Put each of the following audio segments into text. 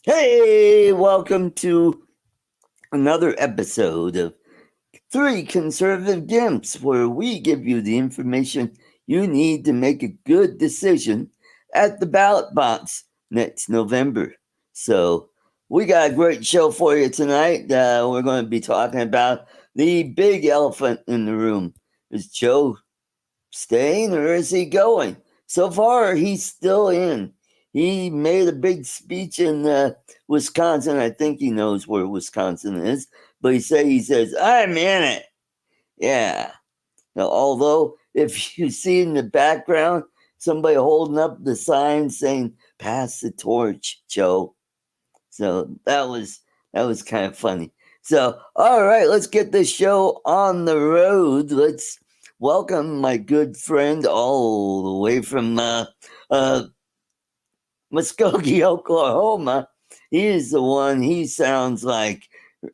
Hey, welcome to another episode of Three Conservative Gimps, where we give you the information you need to make a good decision at the ballot box next November. So, we got a great show for you tonight. We're going to be talking about the big elephant in the room. Is Joe staying or is he going? So far, he's still in. He made a big speech in Wisconsin. I think he knows where Wisconsin is, but he says, I'm in it. Yeah. Now, although, if you see in the background somebody holding up the sign saying, pass the torch, Joe. So that was kind of funny. So, all right, let's get this show on the road. Let's welcome my good friend all the way from Muskogee, Oklahoma. He is the one. He sounds like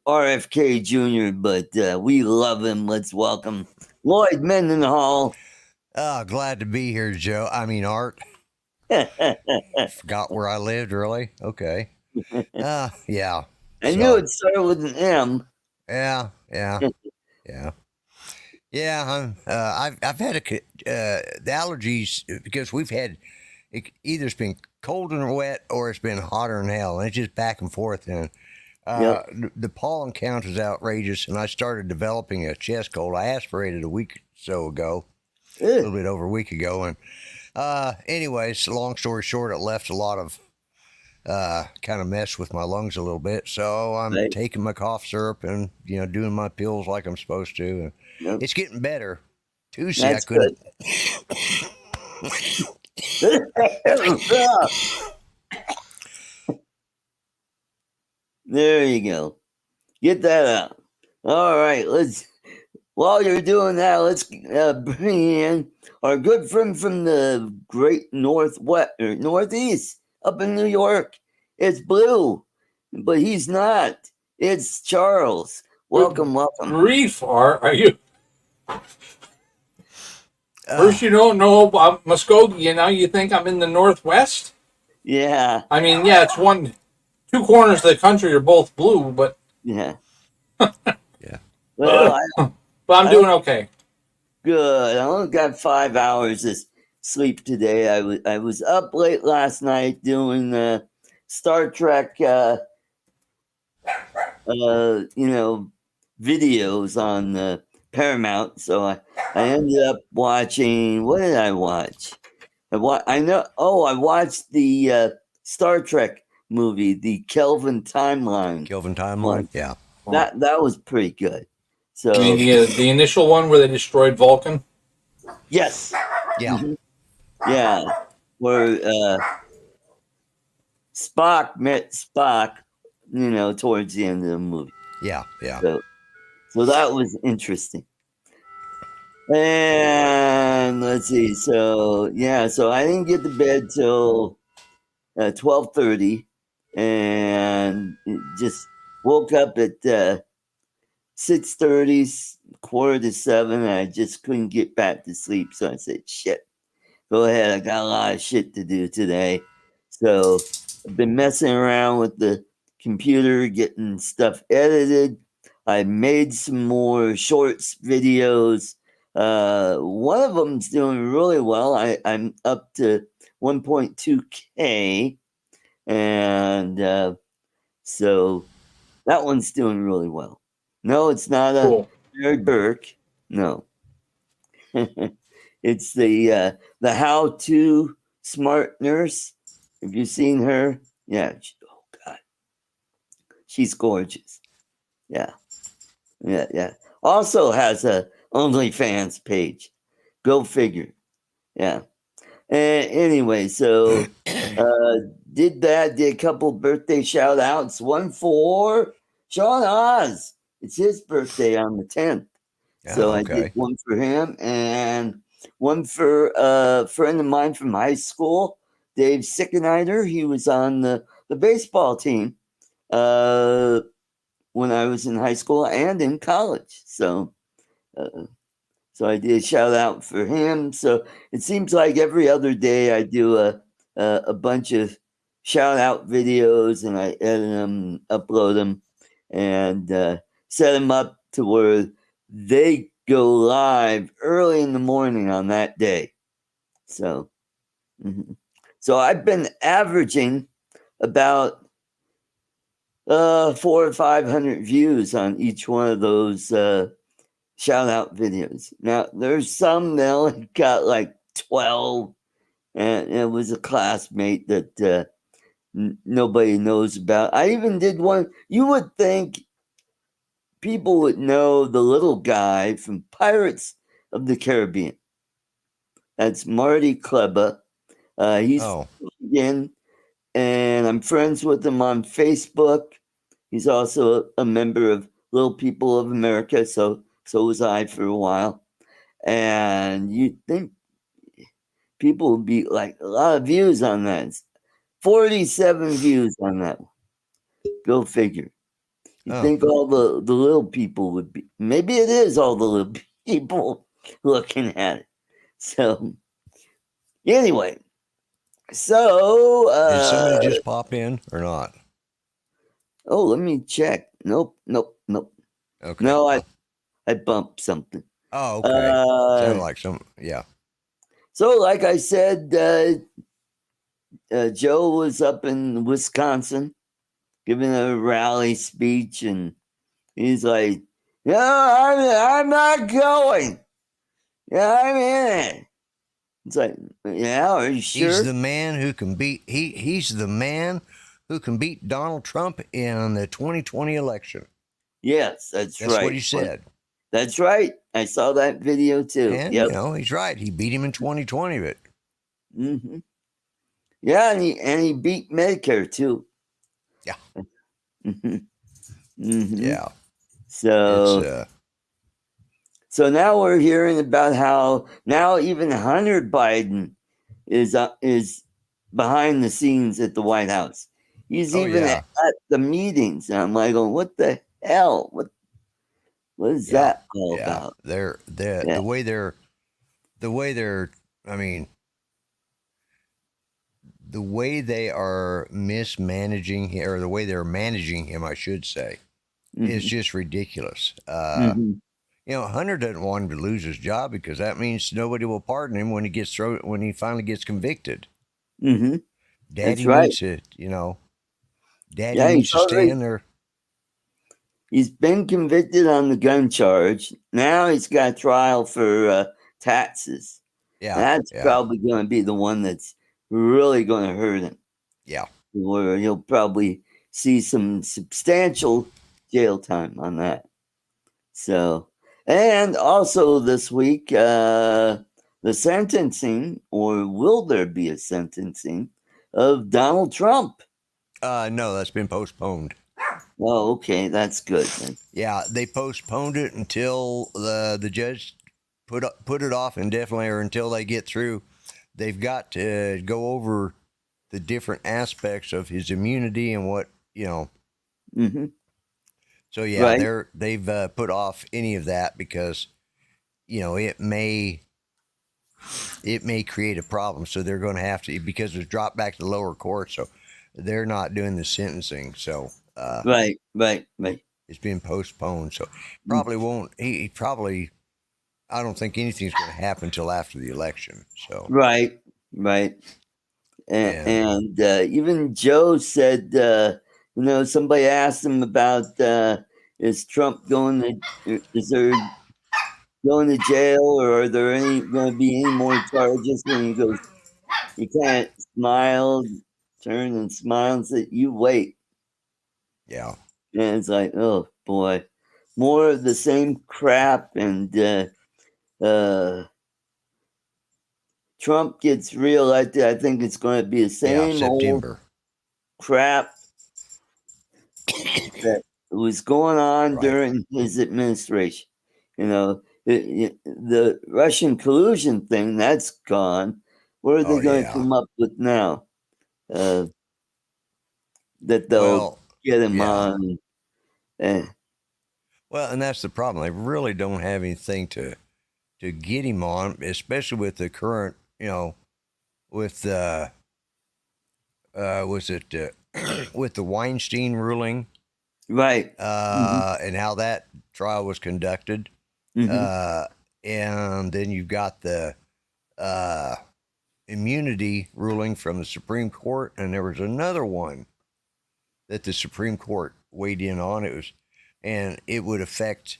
RFK Jr., but we love him. Let's welcome Lloyd Mendenhall. Glad to be here, Joe. I mean, Art. Forgot where I lived, really? Okay. Yeah. I knew So, it started with an M. yeah. Yeah. Yeah, I've had the allergies because we've had either it's been cold and wet or it's been hotter than hell, and it's just back and forth. And Yep. the pollen count is outrageous, and I started developing a chest cold. I aspirated a week or so ago, a little bit over a week ago, and anyways, long story short, it left a lot of kind of messed with my lungs a little bit. So I'm Right. taking my cough syrup and doing my pills like I'm supposed to. And Yep. it's getting better. Tuesday I That's couldn't. good. There you go. Get that out. All right, let's. While you're doing that, let's bring in our good friend from the great northwest or northeast up in New York. It's Blue, but he's not. It's Charles. Good Welcome, welcome. grief, are you? Uh, First, you don't know about Muskogee, and now you think I'm in the Northwest? Yeah, I mean, yeah, two corners of the country are both blue, but yeah. yeah. Well, I'm I doing okay. good. I only got 5 hours of sleep today. I was up late last night doing Star Trek. Videos on Paramount. So I ended up watching. What did I watch? I know. Oh, I watched the Star Trek movie, the Kelvin Timeline Kelvin timeline. one. Yeah. That was pretty good. I mean, So the initial one where they destroyed Vulcan. yes, Yeah. mhm, yeah, where Spock met Spock, towards the end of the movie. Yeah. Yeah. So that was interesting. And let's see. So I didn't get to bed till 12:30, and just woke up at 6:30, 6:45. And I just couldn't get back to sleep. So I said, "Shit, go ahead. I got a lot of shit to do today." So I've been messing around with the computer, getting stuff edited. I made some more shorts videos. One of them's doing really well. I'm up to 1.2K, and so that one's doing really well. No, it's not a Cool. Mary Burke. No, it's the How to Smart Nurse. Have you seen her? Yeah. Oh God, she's gorgeous. Yeah, yeah. Also has a OnlyFans page. Go figure. Yeah. Anyway, so did that. Did a couple birthday shout outs. One for Sean Oz. It's his birthday on the 10th. So Oh, I did okay. one for him and one for a friend of mine from high school, Dave Sickenider. He was on the baseball team uh, when I was in high school and in college. Uh, so I did a shout out for him. So it seems like every other day I do a bunch of shout out videos, and I edit them, upload them, and set them up to where they go live early in the morning on that day. So, so I've been averaging about 400 or 500 views on each one of those shout out videos. Now there's some that only got like 12, and it was a classmate that nobody knows about. I even did one. You would think people would know the little guy from Pirates of the Caribbean. That's Marty Kleba. He's in, and I'm friends with him on Facebook. He's also a member of Little People of America, so was I for a while. And you'd think people would be like a lot of views on that. 47 views on that one. Go figure. You think all the little people would be. Maybe it is all the little people looking at it. So, anyway. So, did somebody just pop in or not? Oh, let me check. Nope. Okay. No, I bumped something. Oh, okay. Sounded like some, yeah. So, like I said, Joe was up in Wisconsin giving a rally speech, and he's like, "No, I'm not going. Yeah, I'm in it." It's like, "Yeah, are you sure?" He's the man who can beat. He's the man who can beat Donald Trump in the 2020 election. Yes, that's right. That's what he said. That's right. I saw that video too. And you know, he's right. He beat him in 2020, but yeah, and he beat Medicare too. Yeah. Yeah. So now we're hearing about how now even Hunter Biden is behind the scenes at the White House. He's even at the meetings, and I'm like, going, what the hell? What is that all about? The way they're. I mean, the way they are mismanaging him, or the way they're managing him, I should say, is just ridiculous. You know, Hunter doesn't want him to lose his job because that means nobody will pardon him when he finally gets convicted. Daddy needs to, you know, Daddy needs to stay in there. He's been convicted on the gun charge. Now he's got a trial for taxes. Yeah, that's probably going to be the one that's really going to hurt him. Yeah, where he'll probably see some substantial jail time on that. So, and also this week, the sentencing, or will there be a sentencing of Donald Trump? No, that's been postponed. Oh, okay, that's good then. Yeah, they postponed it until the judge put it off indefinitely, or until they get through. They've got to go over the different aspects of his immunity and what, you know. So yeah, they've put off any of that because, you know, it may create a problem. So they're going to have to, because it's dropped back to the lower court. So they're not doing the sentencing. So right. It's been postponed. So probably won't. He probably. I don't think anything's going to happen until after the election. So right. And even Joe said, you know, somebody asked him about is Trump going to jail, or are there going to be any more charges? And he goes, he kind of smiled, turned and smiled and said, "You wait." Yeah. And it's like, oh boy, more of the same crap. And Trump gets reelected, I think it's going to be the same old crap that was going on during his administration. You know, the Russian collusion thing, that's gone. What are they going to come up with now? That they'll get him on. Well, and that's the problem. They really don't have anything to get him on, especially with the current, you know, with was it with the Weinstein ruling, Right. and how that trial was conducted. And then you've got the immunity ruling from the Supreme Court, and there was another one that the Supreme Court weighed in on. It would affect.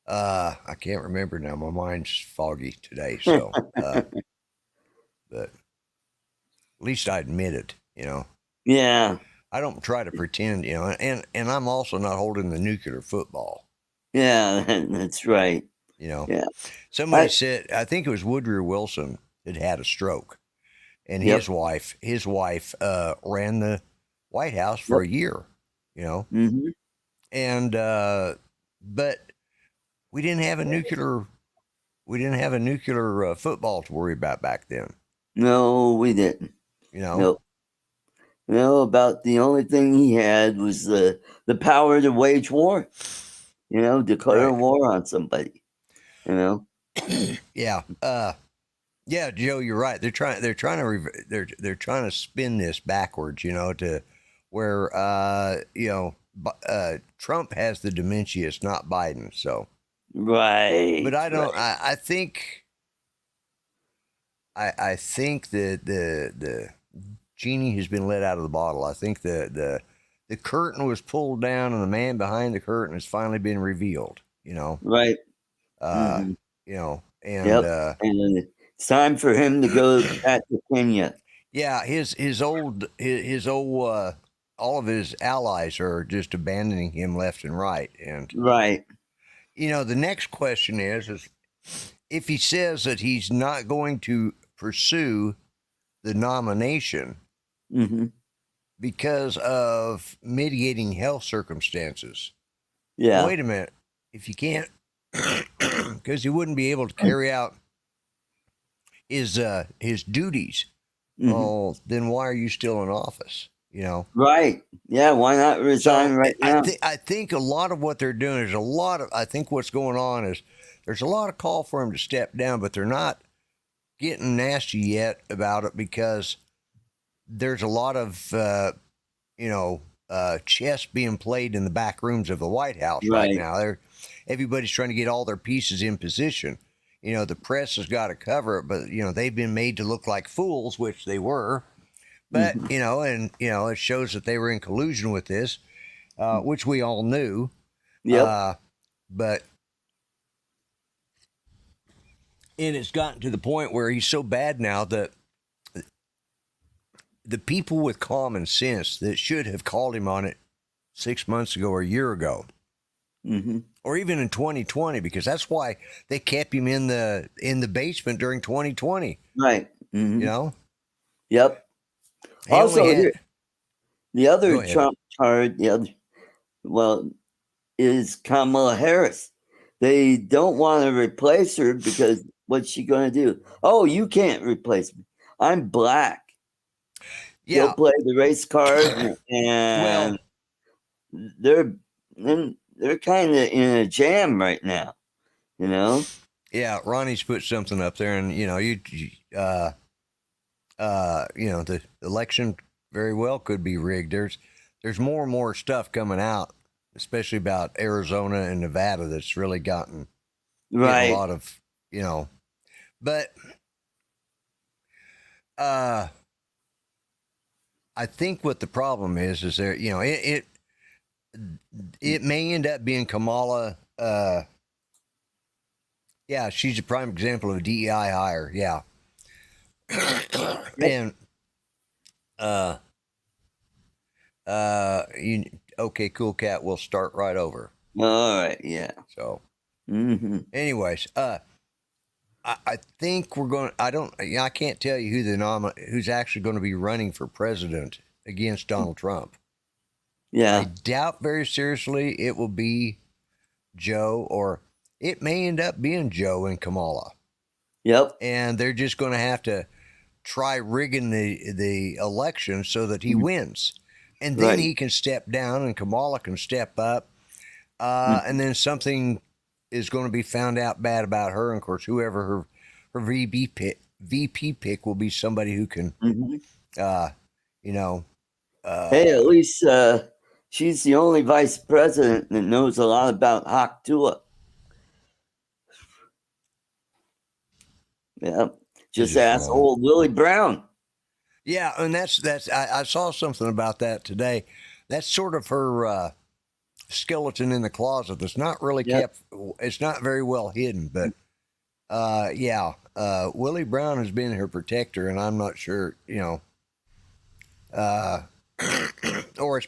I can't remember now. My mind's foggy today. So, but at least I admit it. Yeah. I don't try to pretend. And I'm also not holding the nuclear football. Yeah, that's right. Yeah. Somebody said, I think it was Woodrow Wilson that had a stroke, and his wife ran the White House for a year. And but we didn't have a nuclear football to worry about back then. No, we didn't. Nope. No, about the only thing he had was the power to wage war. Declare war on somebody. Yeah. Yeah, Joe, you're right. They're trying to spin this backwards, to where Trump has the dementia, it's not Biden. So right. But I don't. Right. I think that the genie has been let out of the bottle. I think the curtain was pulled down, and the man behind the curtain has finally been revealed. Right. And and it's time for him to go back to Kenya. Yeah, his old all of his allies are just abandoning him left and right. And right. The next question is if he says that he's not going to pursue the nomination because of mitigating health circumstances. Yeah. Wait a minute. If you can't, because he wouldn't be able to carry out his duties. Oh, then why are you still in office? Right. Yeah. Why not resign right now? I think a lot of what they're doing is I think what's going on is there's a lot of call for him to step down, but they're not getting nasty yet about it because there's a lot of, chess being played in the back rooms of the White House right now. Everybody's trying to get all their pieces in position. The press has got to cover it, but, they've been made to look like fools, which they were. But, it shows that they were in collusion with this, which we all knew. Yep. But it's gotten to the point where he's so bad now that the people with common sense that should have called him on it 6 months ago or a year ago, or even in 2020, because that's why they kept him in the basement during 2020. Right. Yep. He also, the other Trump card, is Kamala Harris. They don't want to replace her because what's she going to do? Oh, you can't replace me. I'm black. Yeah. They'll play the race card, and they're kind of in a jam right now. Yeah, Ronnie's put something up there, and the election very well could be rigged. There's more and more stuff coming out, especially about Arizona and Nevada, that's really gotten a lot of, but I think what the problem is there, it may end up being Kamala. Yeah, she's a prime example of a DEI hire. Yeah. And okay, cool cat, we'll start right over. All right, yeah. So anyways, I think we're going I can't tell you who's actually going to be running for president against Donald Trump. Yeah. I doubt very seriously it will be Joe, or it may end up being Joe and Kamala. Yep. And they're just going to have to try rigging the election so that he wins. And then he can step down and Kamala can step up. And then something is going to be found out bad about her. And of course, whoever her VP pick will be somebody who can, You know, Hey, at least she's the only vice president that knows a lot about Haktua. Yeah, just ask old Willie Brown. Yeah, and that's I saw something about that today. That's sort of her skeleton in the closet. That's not really kept. It's not very well hidden, but Willie Brown has been her protector, and I'm not sure, or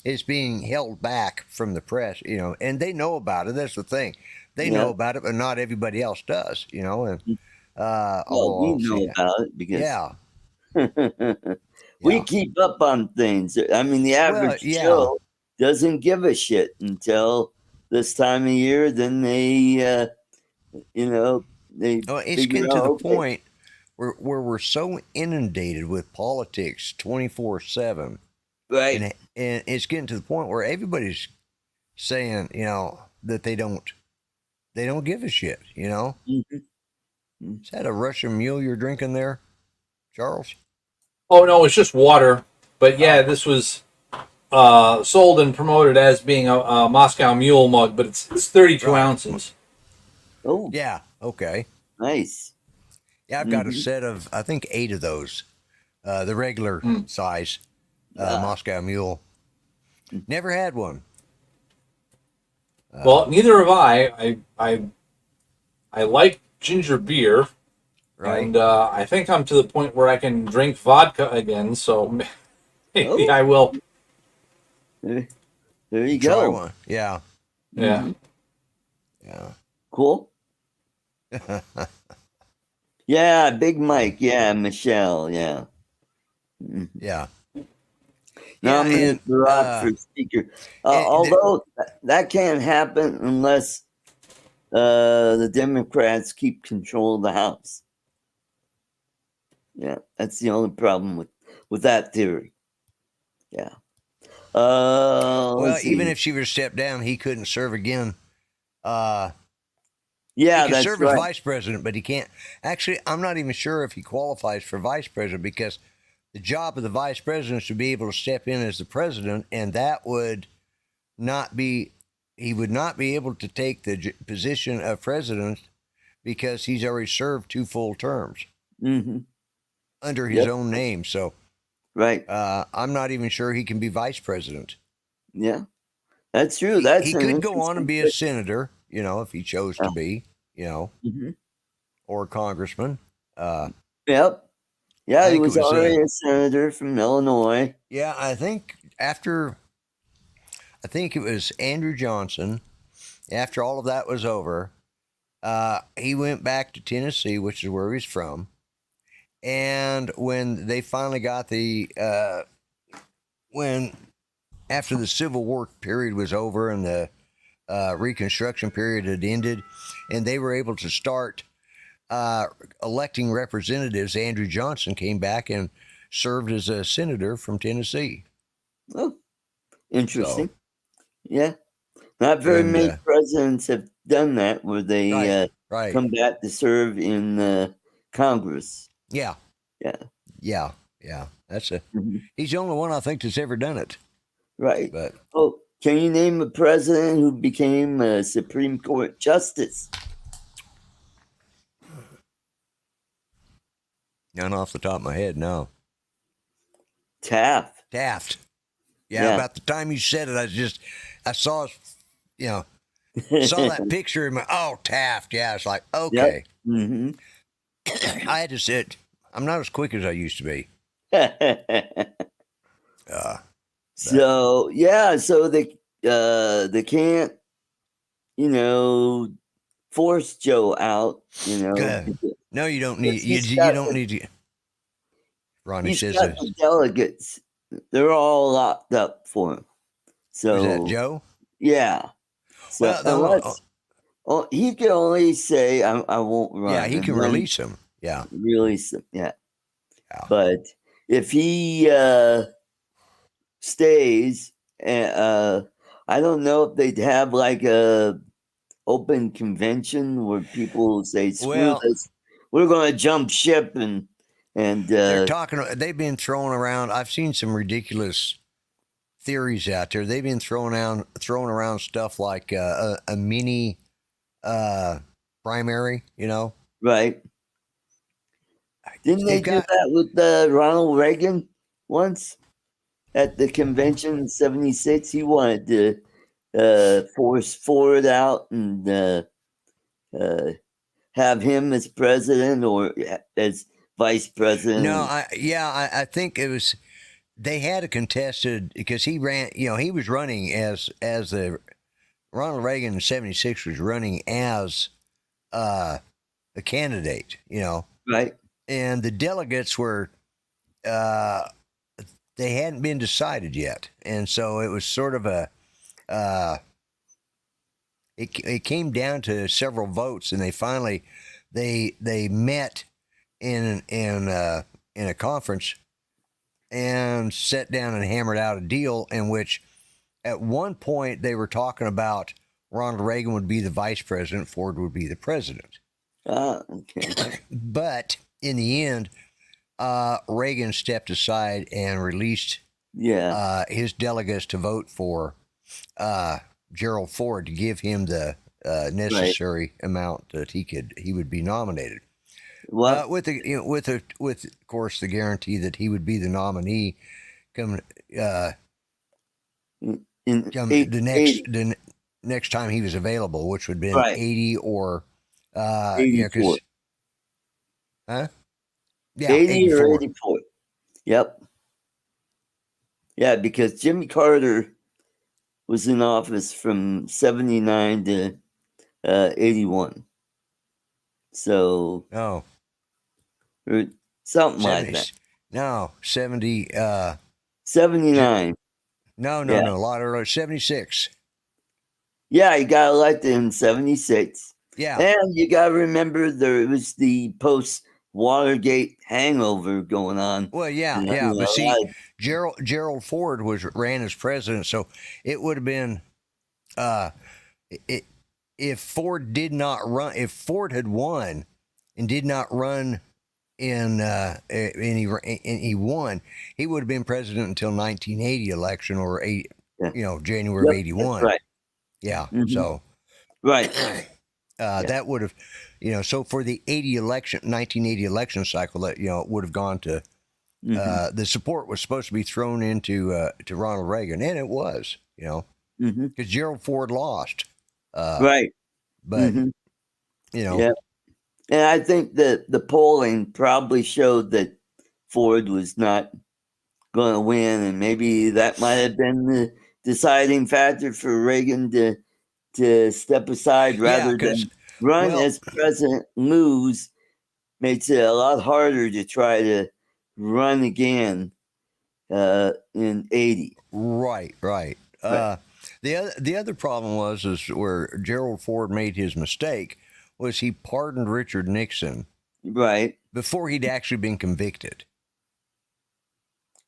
it's being held back from the press, and they know about it. That's the thing. They know about it, but not everybody else does, and we know about it because we keep up on things. I mean, the average Joe doesn't give a shit until this time of year. Then they, it's getting to the point where we're so inundated with politics 24/7, right? And it's getting to the point where everybody's saying, that they don't give a shit, Is that a Russian mule you're drinking there, Charles? Oh no, it's just water. But yeah, this was sold and promoted as being a Moscow Mule mug, but it's 32 ounces. Oh, yeah, okay, nice. Yeah, I've got a set of, I think, 8 of those, the regular size Moscow Mule. Never had one. Well, neither have I. I like ginger beer, and I think I'm to the point where I can drink vodka again. So maybe I will. There you Try go. one. Yeah. Yeah. Yeah. Cool. Yeah, Big Mike. Yeah, Michelle. Yeah. Yeah. Nominate Barack for speaker. Although that can't happen unless the Democrats keep control of the House. Yeah, that's the only problem with that theory. Yeah. Well, even if she were to step down, he couldn't serve again. He can serve as vice president, but he can't. Actually, I'm not even sure if he qualifies for vice president, because the job of the vice president is to be able to step in as the president, and that would not be, he would not be able to take the position of president because he's already served 2 full terms under his own name. So, I'm not even sure he can be vice president. Yeah, that's true. He could go on and be a senator, if he chose to be, or a congressman. Yep. Yeah, he was already a senator from Illinois. Yeah, I think it was Andrew Johnson. After all of that was over, he went back to Tennessee, which is where he's from. And when they finally got after the Civil War period was over and the Reconstruction period had ended, and they were able to start electing representatives, Andrew Johnson came back and served as a senator from Tennessee. Oh, interesting. Yeah. Not very many presidents have done that, where they come back to serve in Congress. Yeah. That's he's the only one I think that's ever done it. Right. But can you name a president who became a Supreme Court justice? None off the top of my head, no. Taft. Yeah, about the time you said it, I saw, saw that picture in Taft. Yeah, it's like, okay. Yep. I had to sit. I'm not as quick as I used to be. So they can't, force Joe out. No, you don't need. You don't need to. Ronnie says the delegates. They're all locked up for him. So is that Joe? Yeah. So he can only say, "I won't run." Yeah, he can release him. Yeah, release him. Yeah. But if he stays, I don't know if they'd have like a open convention where people say, "Screw this, we're going to jump ship and And they've been throwing around, I've seen some ridiculous theories out there. They've been throwing around stuff like a mini primary, right. Didn't they do that with Ronald Reagan once at the convention in 76? He wanted to force Ford out and have him as president or as vice president. No, I think it was, they had a contested, because he ran, he was running as the, Ronald Reagan in 76 was running as a candidate, Right. And the delegates were, they hadn't been decided yet. And so it was sort of a, it came down to several votes, and they finally, they met in a conference and sat down and hammered out a deal in which at one point they were talking about Ronald Reagan would be the vice president, Ford would be the president. Okay. But in the end, Reagan stepped aside and released his delegates to vote for Gerald Ford to give him the necessary amount that he would be nominated. With of course the guarantee that he would be the nominee come the next time he was available, which would have been 80 or 84. Yeah, 80 84. or 84. Yep. Yeah, because Jimmy Carter was in office from 79 to 81. So, or something 70s. like that. No, 70. 79. No, a lot earlier. 76. Yeah, he got elected in 76. Yeah. And you got to remember there was the post-Watergate hangover going on. Well, yeah. But see, Gerald Ford ran as president, so it would have been if Ford had won and did not run and he won, he would have been president until 1980 election or January of 81. Right. Yeah. Mm-hmm. So right. That would have, so for the 1980 election cycle, that it would have gone to the support was supposed to be thrown into to Ronald Reagan, and it was, because Gerald Ford lost. Right. But yeah. And I think that the polling probably showed that Ford was not going to win, and maybe that might have been the deciding factor for Reagan to step aside rather than run as president, lose. Makes it a lot harder to try to run again in 80. Right. The other problem was where Gerald Ford made his mistake was he pardoned Richard Nixon before he'd actually been convicted.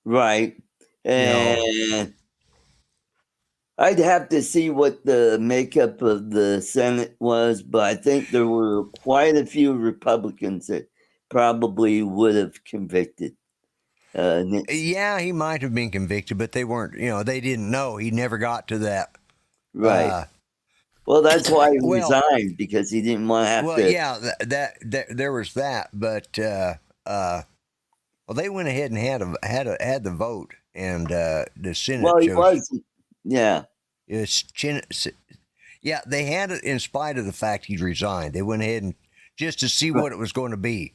Right. And I'd have to see what the makeup of the Senate was, but I think there were quite a few Republicans that probably would have convicted Nixon. Yeah, he might have been convicted, but they weren't, they didn't know. He never got to that. Right. Well, that's why he resigned, because he didn't want to have to. Well, yeah, that there was that, but they went ahead and had the vote, and the Senate. Well, he was, yeah. Yeah, they had it in spite of the fact he resigned. They went ahead and just to see what it was going to be,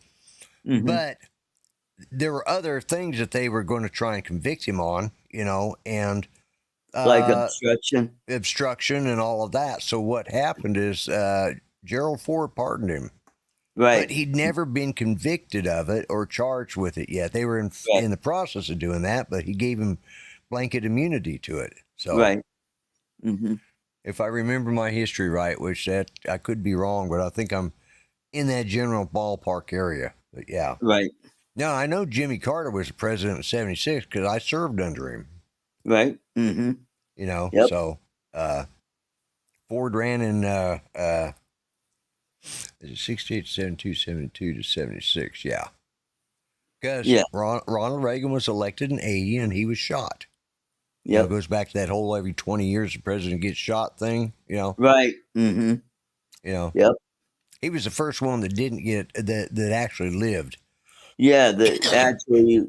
but there were other things that they were going to try and convict him on, and. Like obstruction and all of that. So what happened is Gerald Ford pardoned him. Right. But he'd never been convicted of it or charged with it yet. They were in the process of doing that, but he gave him blanket immunity to it. So if I remember my history right, which I could be wrong, but I think I'm in that general ballpark area. But yeah. Right. Now, I know Jimmy Carter was the president in 76 because I served under him. Right. So Ford ran in 68, 72, 72 to 76. Yeah. Because Yeah. Ronald Reagan was elected in 80 and he was shot. Yep. It goes back to that whole every 20 years the president gets shot thing, Right. Mm-hmm. Yep. He was the first one that didn't get, that actually lived. Yeah, that actually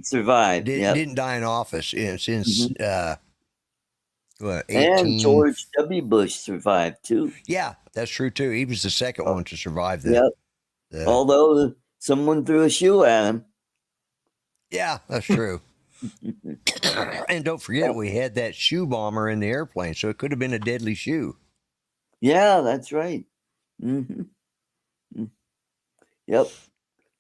Survived. Yep. Didn't die in office since, And 18. George W. Bush survived too. Yeah, that's true too. He was the second one to survive Yep. Although someone threw a shoe at him. Yeah, that's true. And don't forget, we had that shoe bomber in the airplane, so it could have been a deadly shoe. Yeah, that's right. Mm-hmm. Yep.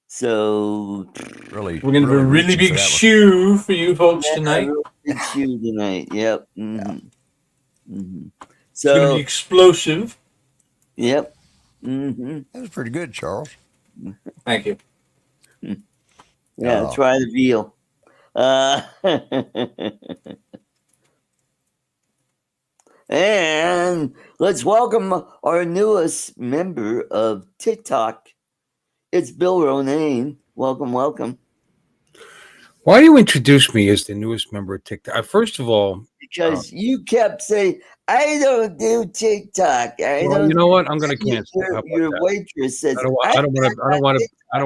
So Really, We're going to have a really big shoe for you folks tonight. Big shoe tonight. Yep. Mm-hmm. Mm-hmm. It's going to be explosive. Yep. Mm-hmm. That was pretty good, Charles. Thank you. Yeah, try the veal. And let's welcome our newest member of TikTok. It's Bill Ronayne. Welcome, welcome. Why do you introduce me as the newest member of TikTok? First of all, because you kept saying, I don't do TikTok. You know what? I'm going to cancel. Your waitress says, I don't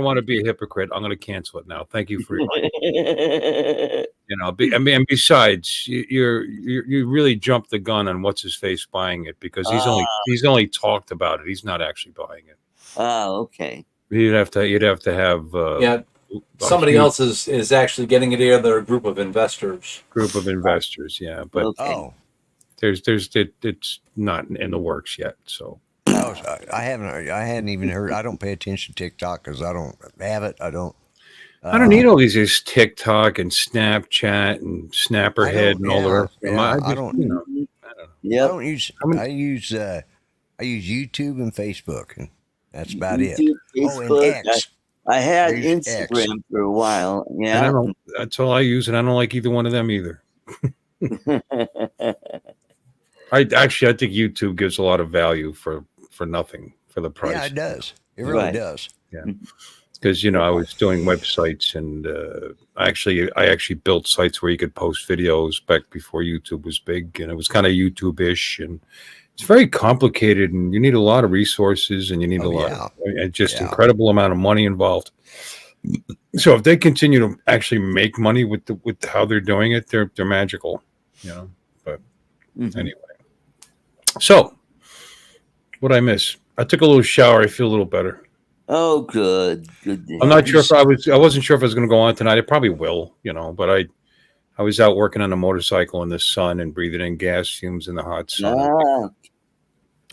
want to be a hypocrite. I'm going to cancel it now. Thank you for and besides, you really jumped the gun on what's his face buying it, because he's only talked about it. He's not actually buying it. Oh, okay. You'd have to have somebody else is actually getting it here. They're a group of investors. Yeah, but it's not in the works yet. So I hadn't even heard. I don't pay attention to TikTok because I don't have it. I don't need all these TikTok and Snapchat and Snapperhead and all the rest. I don't use. I use YouTube and Facebook, and that's about it. Facebook, and X. I had Instagram for a while. Yeah, that's all I use, and I don't like either one of them either. I think YouTube gives a lot of value for nothing for the price. Yeah, it does. It really does. Yeah, because I was doing websites, and I actually built sites where you could post videos back before YouTube was big, and it was kind of YouTube-ish, and it's very complicated, and you need a lot of resources, and you need incredible amount of money involved. So if they continue to actually make money with how they're doing it, they're magical, But anyway, so what I miss? I took a little shower. I feel a little better. Oh, good. I'm not sure if I wasn't sure if I was going to go on tonight. I probably will, But I was out working on a motorcycle in the sun and breathing in gas fumes in the hot sun.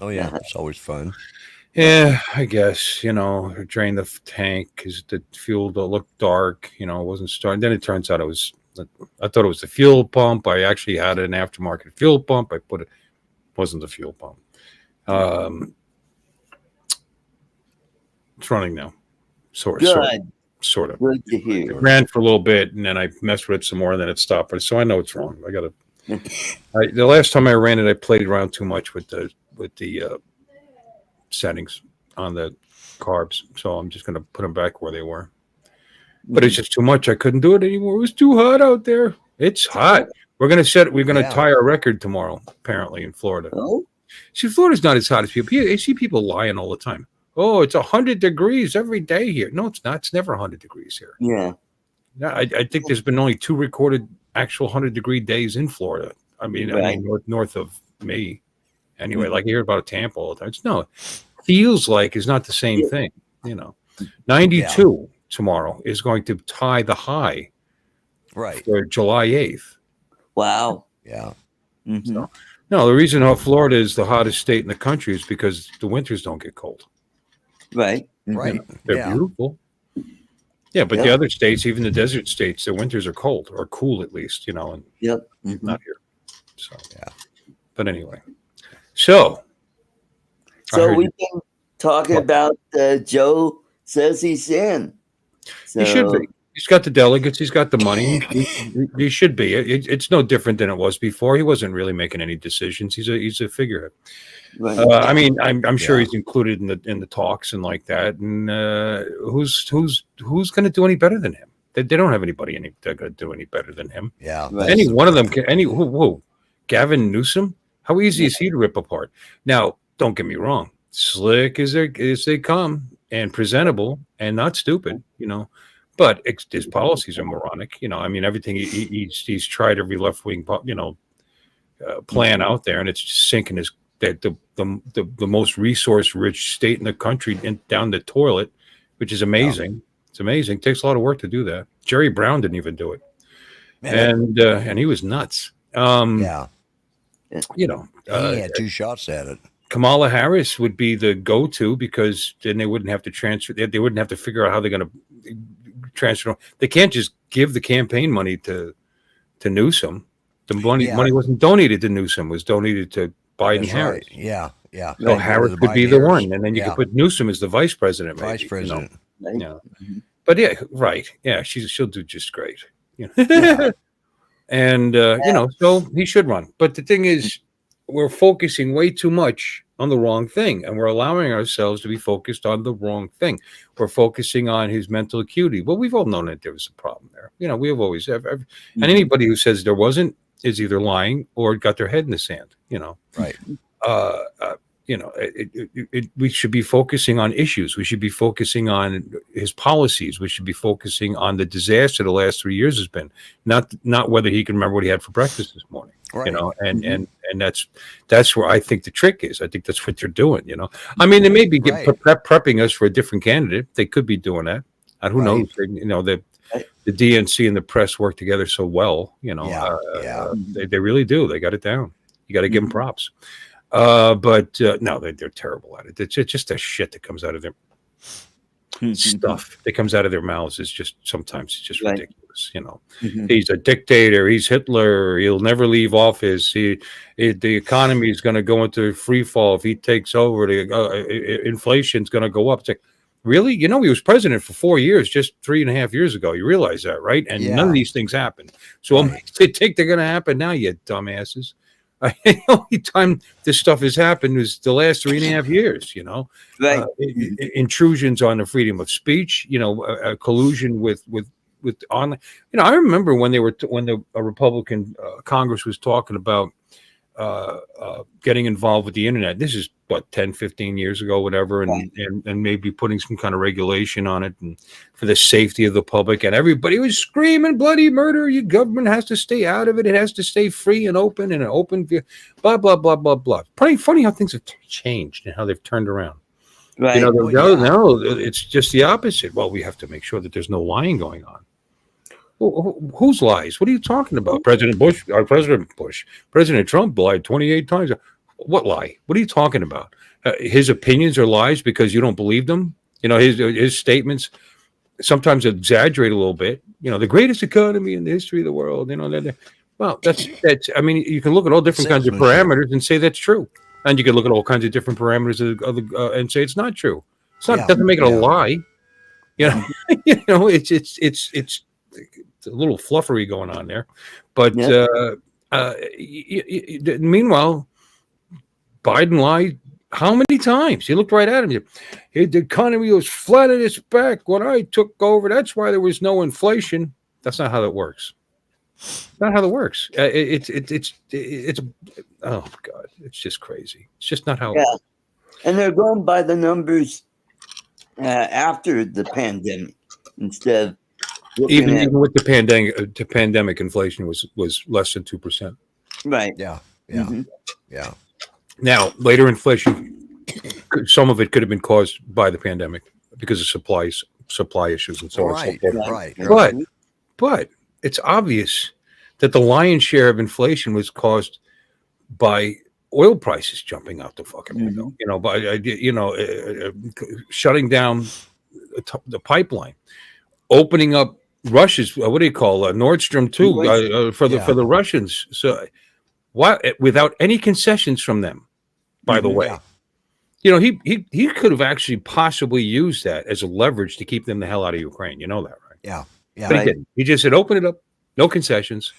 Oh yeah, it's always fun. Yeah, I guess, drain the tank because the fuel looked dark, it wasn't starting. Then it turns out I thought it was the fuel pump. I actually had an aftermarket fuel pump. It wasn't the fuel pump. It's running now. Sort of. Good to hear. It ran for a little bit, and then I messed with it some more, and then it stopped. So I know it's wrong. The last time I ran it, I played around too much with the settings on the carbs, so I'm just going to put them back where they were. But it's just too much. I couldn't do it anymore. It was too hot out there. It's hot. We're going to tie our record tomorrow, apparently, in Florida. Oh, see, Florida's not as hot as people. I see people lying all the time. Oh, it's 100 degrees every day here. No, it's not. It's never 100 degrees here. Yeah. I think there's been only 2 recorded actual 100-degree days in Florida. I mean, north of me. Anyway, like you hear about Tampa all the time. Feels like is not the same thing. 92 tomorrow is going to tie the high for July 8th. Wow. Yeah. Mm-hmm. No, the reason how Florida is the hottest state in the country is because the winters don't get cold. Right. Right. They're beautiful. Yeah, but the other states, even the desert states, their winters are cold or cool at least, and not here. So But anyway. So we've been talking about Joe says he's in. So, he should be. He's got the delegates. He's got the money. He should be. It's no different than it was before. He wasn't really making any decisions. He's a figurehead. Right. I mean, I'm sure he's included in the talks and like that. And who's going to do any better than him? They don't have anybody they're going to do any better than him. Yeah. Right. Any one of them can. Who? Gavin Newsom? How easy is he to rip apart? Now, don't get me wrong. Slick as they come, and presentable, and not stupid, But his policies are moronic, I mean, everything he's tried every left wing, plan out there, and it's just sinking the most resource rich state in the country down the toilet, which is amazing. It's amazing. It takes a lot of work to do that. Jerry Brown didn't even do it, and he was nuts. He had 2 shots at it. Kamala Harris would be the go-to because then they wouldn't have to transfer. They wouldn't have to figure out how they're going to transfer. They can't just give the campaign money to Newsom. The money wasn't donated to Newsom. It was donated to Biden Harris. Right. Yeah. So Harris could be the one, and then you could put Newsom as the vice president. Maybe, vice president. Right. Yeah. But yeah, right. Yeah, she'll do just great. And so he should run. But the thing is, we're focusing way too much on the wrong thing, and we're allowing ourselves to be focused on the wrong thing. We're focusing on his mental acuity. Well, we've all known that there was a problem there. We have always and anybody who says there wasn't is either lying or got their head in the sand. Right. We should be focusing on issues. We should be focusing on his policies. We should be focusing on the disaster the last 3 years has been, not whether he can remember what he had for breakfast this morning. Right. And that's where I think the trick is. I think that's what they're doing. I mean, they may be prepping us for a different candidate. They could be doing that. And who knows? The DNC and the press work together so well. They really do. They got it down. You got to give them props. But no, they're terrible at it. It's just the shit that comes out of their stuff that comes out of their mouths is just sometimes it's just ridiculous. He's a dictator. He's Hitler. He'll never leave office. The economy is going to go into free fall if he takes over. The inflation's going to go up. It's like, really? He was president for 4 years, just 3.5 years ago. You realize that, right? And none of these things happened. So they think they're going to happen now, you dumbasses. The only time this stuff has happened is the last 3.5 years, Right. Intrusions on the freedom of speech, collusion with online. I remember when the Republican Congress was talking about getting involved with the internet. This is 10, 15 years ago, whatever, and maybe putting some kind of regulation on it and for the safety of the public. And everybody was screaming bloody murder. Your government has to stay out of it. It has to stay free and open in an open view, blah, blah, blah, blah, blah. Pretty funny how things have changed and how they've turned around. Right. No, it's just the opposite. Well, we have to make sure that there's no lying going on. Whose lies? What are you talking about? President Bush, President Trump lied 28 times. What lie? What are you talking about? His opinions are lies because you don't believe them. His statements sometimes exaggerate a little bit. The greatest economy in the history of the world. Well, that's. I mean, you can look at all different kinds of parameters and say that's true, and you can look at all kinds of different parameters and say it's not true. It's not. Doesn't make it a lie. It's a little fluffery going on there, but meanwhile, Biden lied how many times? He looked right at him. The economy was flat at its back when I took over. That's why there was no inflation. That's not how that works. Not how that works. It's oh God, it's just crazy. It's just not how. It works. And they're going by the numbers after the pandemic instead of. Even with the pandemic, inflation was less than 2%. Right. Yeah. Now, later inflation, some of it could have been caused by the pandemic because of supply issues and so on. Right. But it's obvious that the lion's share of inflation was caused by oil prices jumping out the fucking window. By shutting down the pipeline, opening up Russia's Nord Stream 2 for the Russians. So without any concessions from them, by the way. He could have actually possibly used that as a leverage to keep them the hell out of Ukraine. You know that, right? Yeah. Yeah. But he didn't. He just said, open it up, no concessions.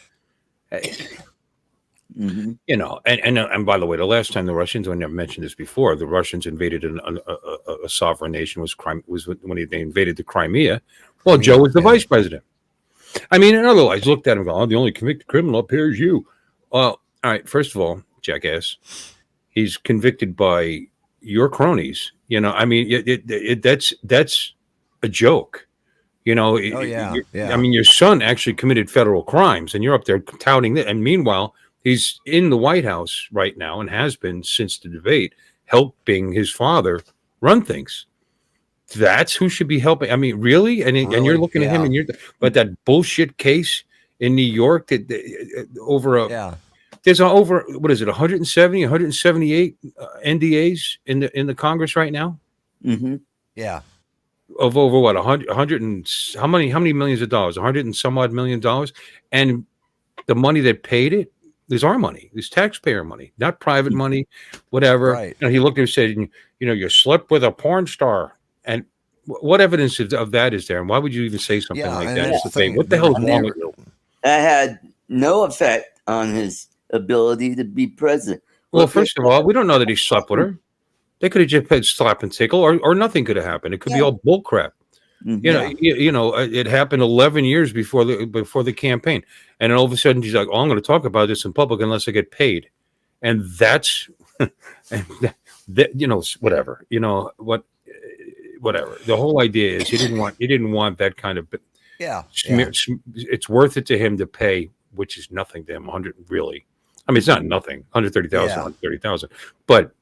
You know, and by the way, the last time the Russians, I never mentioned this before, the Russians invaded a sovereign nation was when they invaded the Crimea. Well, Joe was the vice president. I mean, in other words, looked at him and go, oh, the only convicted criminal up here is you. Well, all right, first of all, jackass, he's convicted by your cronies. You know, I mean, that's a joke. You know, I mean, your son actually committed federal crimes, and you're up there touting that. And meanwhile, he's in the White House right now and has been since the debate, helping his father run things. That's who should be helping. I mean, really? And you're looking at him, and but that bullshit case in New York that there's over, what is it, 170, 178 NDAs in the Congress right now? Yeah. Of over what, 100 and how many millions of dollars? 100 and some odd $1 million. And the money that paid it is our money. It's taxpayer money, not private money, whatever. Right. And he looked and said, you know, you slept with a porn star. And what evidence of that is there? And why would you even say something like that? That's the thing. What the hell is wrong with you? That had no effect on his ability to be president. Well, first of all, we don't know that he slept with her. They could have just had slap and tickle, or nothing could have happened. It could be all bull crap. You know, it happened 11 years before the campaign, and then all of a sudden she's like, "Oh, I'm going to talk about this in public unless I get paid," and that's, you know, whatever. You know whatever. The whole idea is he didn't want that kind of It's worth it to him to pay, which is nothing to him. 100 really. I mean, it's not nothing. 130,000, 130,000, but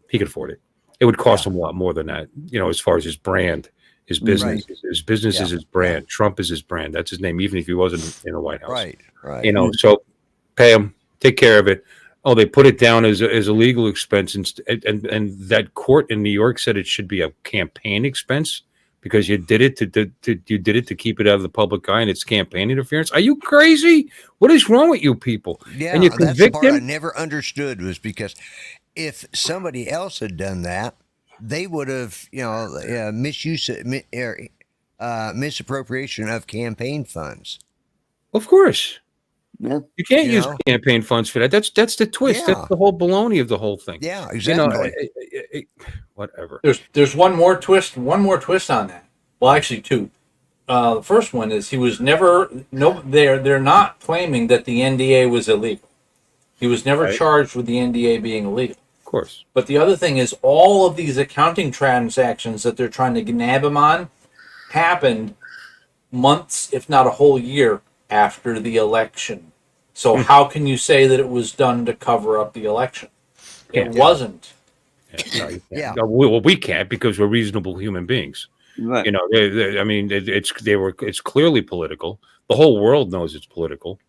he could afford it. It would cost him a lot more than that, you know, as far as his brand, his business. His business is his brand. Trump is his brand. That's his name, even if he wasn't in the White House. Right. You know, so pay him, take care of it. Oh, they put it down as a legal expense, and that court in New York said it should be a campaign expense because you did it to keep it out of the public eye, and it's campaign interference. Are you crazy? What is wrong with you people? Yeah, and you that's the part him? I never understood, was because if somebody else had done that, they would have, you know, misappropriation of campaign funds. Of course. Yeah. You can't use campaign funds for that. That's the twist. That's the whole baloney of the whole thing. Yeah, exactly. You know, whatever. There's one more twist on that. Well, actually two. The first one is he was never they're not claiming that the NDA was illegal. He was never charged with the NDA being illegal. Of course. But the other thing is all of these accounting transactions that they're trying to nab him on happened months, if not a whole year, after the election. So how can you say that it was done to cover up the election? It wasn't. Well, we can't because we're reasonable human beings. Right. You know, I mean, it's clearly political. The whole world knows it's political,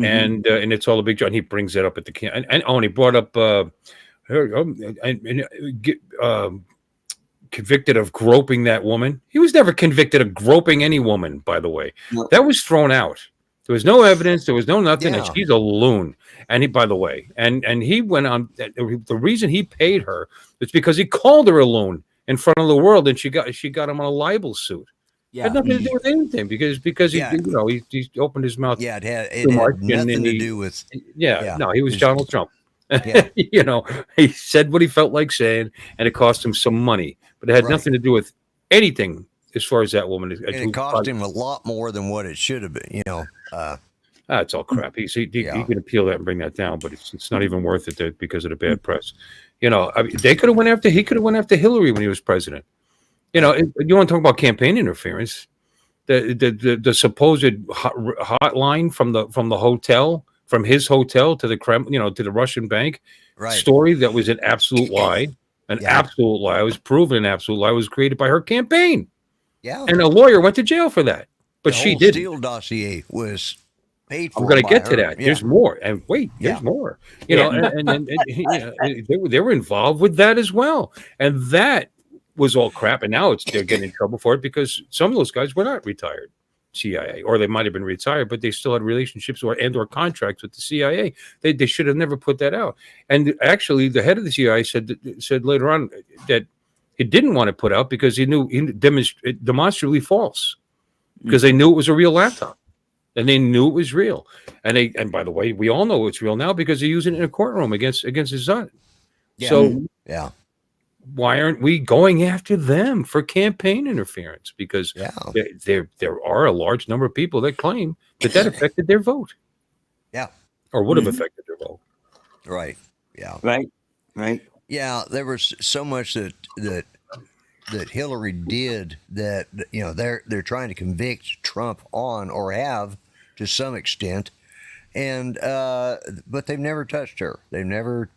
and it's all a big job. And he brings that up at the and he brought up convicted of groping that woman. He was never convicted of groping any woman, by the way. No. That was thrown out. There was no evidence. There was no nothing. And she's a loon. And he, by the way, and he went on. The reason he paid her is because he called her a loon in front of the world, and she got him on a libel suit. Yeah, it had nothing to do with anything because he he opened his mouth. Yeah, it had nothing to do with. No, he was Donald Trump. Yeah. You know, he said what he felt like saying, and it cost him some money, but it had nothing to do with anything as far as that woman. It cost him a lot more than what it should have been. You know, it's all crap. He can appeal that and bring that down, but it's not even worth it because of the bad press. You know, I mean, he could have went after Hillary when he was president. You know, you want to talk about campaign interference? The supposed hotline from the hotel. From his hotel to the Kremlin, to the Russian bank story that was an absolute lie. Absolute lie. It was proven an absolute lie. It was created by her campaign. Yeah. And a lawyer went to jail for that. But she didn't. The Steele dossier was paid for. I'm going to get to that. Yeah. There's more. And wait, there's more. You know, and they were involved with that as well. And that was all crap. And now they're getting in trouble for it because some of those guys were not retired CIA, or they might have been retired, but they still had relationships or contracts with the CIA. They should have never put that out. And actually, the head of the CIA said later on that he didn't want to put out because he knew demonstrably false. because they knew it was a real laptop, and they knew it was real. And by the way, we all know it's real now because they're using it in a courtroom against his son. Yeah. So Yeah. why aren't we going after them for campaign interference? Because Yeah. there are a large number of people that claim that affected their vote. Yeah. Or would have affected their vote. Right. Yeah. Right. Yeah. There was so much that Hillary did that, you know, they're trying to convict Trump on, or have to some extent, and but they've never touched her. They've never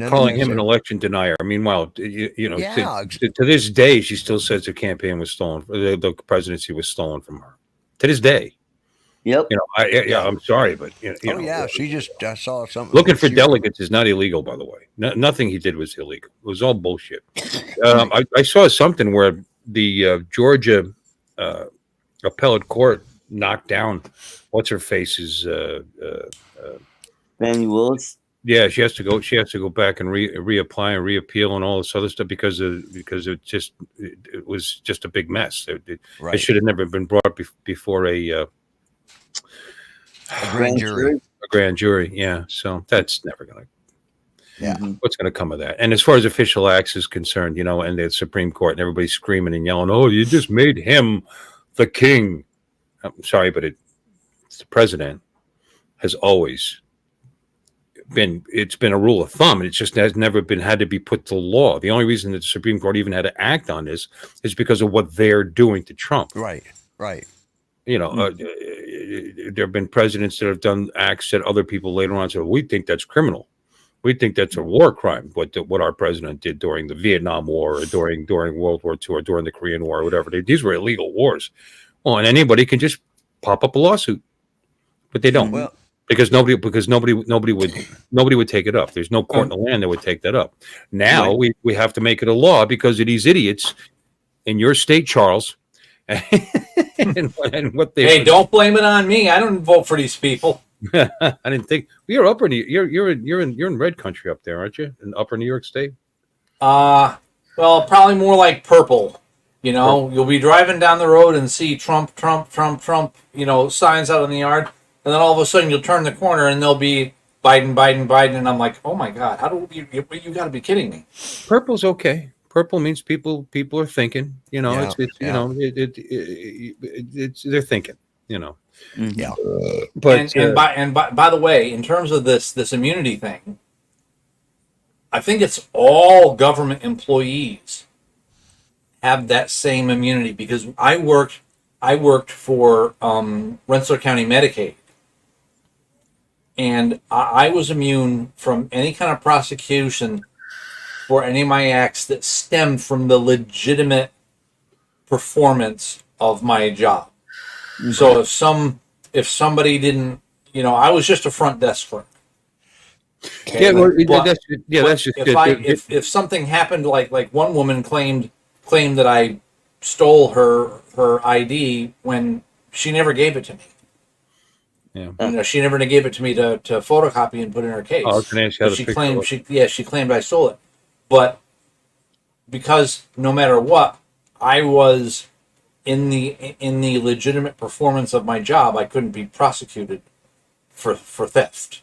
Calling him an election denier. Meanwhile, you know, Yeah. to this day, she still says the campaign was stolen. The presidency was stolen from her. To this day. Yep. You know, I'm sorry, but you know, yeah, I saw something. Looking for delegates is not illegal, by the way. Nothing he did was illegal. It was all bullshit. I saw something where the Georgia appellate court knocked down what's her face's. Fannie Willis. Yeah, she has to go. She has to go back and reapply and reappeal and all this other stuff because it was just a big mess. It should have never been brought before a grand jury. A grand jury, yeah. So that's never going to. Yeah. What's going to come of that? And as far as official acts is concerned, you know, and the Supreme Court and everybody's screaming and yelling, "Oh, you just made him the king." I'm sorry, but the president has always been. It's been a rule of thumb, and it just has never been had to be put to law. The only reason that the Supreme Court even had to act on this is because of what they're doing to Trump. Right. You know, there have been presidents that have done acts that other people later on said, "We think that's criminal. We think that's a war crime." What our president did during the Vietnam War, or during World War II, or during the Korean War, or whatever. These were illegal wars. Well, and anybody can just pop up a lawsuit, but they don't. Well, because nobody would take it up. There's no court in the land that would take that up. Now we have to make it a law because of these idiots in your state, Charles. and what they don't blame it on me. I don't vote for these people. I didn't think you're in red country up there, aren't you? In upper New York State? Well, probably more like purple. You know, you'll be driving down the road and see Trump, you know, signs out in the yard, and then all of a sudden you'll turn the corner and there'll be Biden, and I'm like, oh my God, you got to be kidding me. Purple's okay. Purple means people are thinking. You know, you know, they're thinking. You know. Yeah. But by the way, in terms of this immunity thing, I think it's all government employees have that same immunity, because I worked for Rensselaer County Medicaid, and I was immune from any kind of prosecution for any of my acts that stemmed from the legitimate performance of my job. Mm-hmm. So if somebody didn't, you know, I was just a front desk clerk. Okay? If something happened, like one woman claimed that I stole her ID when she never gave it to me. Yeah. You know, she never gave it to me to photocopy and put in her case. Oh, she claimed I stole it. But because no matter what, I was in the legitimate performance of my job, I couldn't be prosecuted for theft